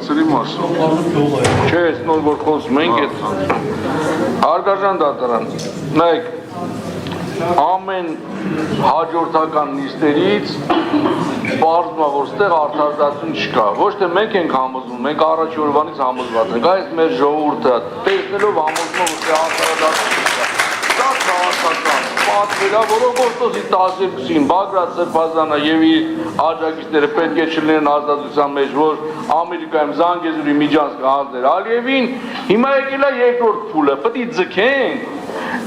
հարցերի մասով։ Չէ, ես նոր որ խոսում ենք այդ հարգարժան դատարան, նայեք, ամեն հաջորդական նիստերից պարզվում է, որ ստեղ արդարացում չկա, ոչ թե մենք ենք համոզվում, մենք առաջի օրվանից համոզված ենք, այս մեր ժողովուրդը տեսնելով համոզվում, որ արդարացում չկա, դա քաղաքական պատվերա, որ օգոստոսի 12-ին Բագրատ Սրբազանը եւ իր աջակիցները պետք է չլինեն ազատության մեջ, որ Ամերիկայում Զանգեզուրի միջանցքը հանձներ Ալիևին, հիմա եկել է երկրորդ փուլը, պետք է ձգենք,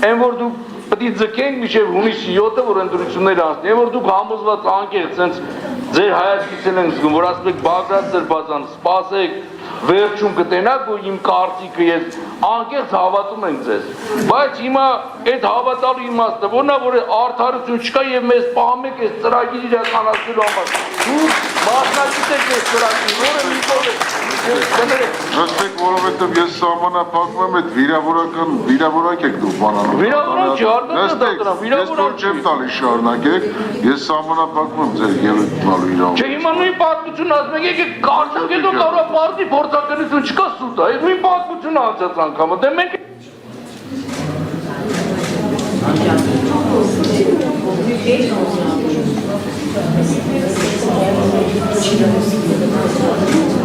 այն որ դու պետք է ձգենք մինչև հունիսի 7-ը, որ ընտրություններ անցնեն, եւ որ դուք համոզված անկեղծ sense ձեր հայացքից են զգում, որ ասում եք Բագրատ Սրբազան, սպասեք, վերջում կտենաք ու իմ կարծիքը ես անկեղծ հավատում ենք ձեզ, բայց հիմա այդ հավատալու իմաստը որն է, որ արդարություն չկա եւ մեզ պահում եք այս ծրագիրը իրականացնելու համար, դու մասնակից եք այս ծրագրին, որը նիկոլ է Նստեք, որովհետև ես սահմանափակում եմ այդ վիրավորակ եք դուք բանանում։ Վիրավորակ չի, նստեք, ես որ չեմ տալի շարունակեք, ես սահմանափակում եմ ձեր ելույթնալու իրավունք։ Չէ, հիմա նույն պատմություն ասում եք, եկեք կարծեք հետո կարող է պարտի փորձականություն չկա սուտ, այդ նույն պատմությունը անցած անգամը, դե մենք Thank you.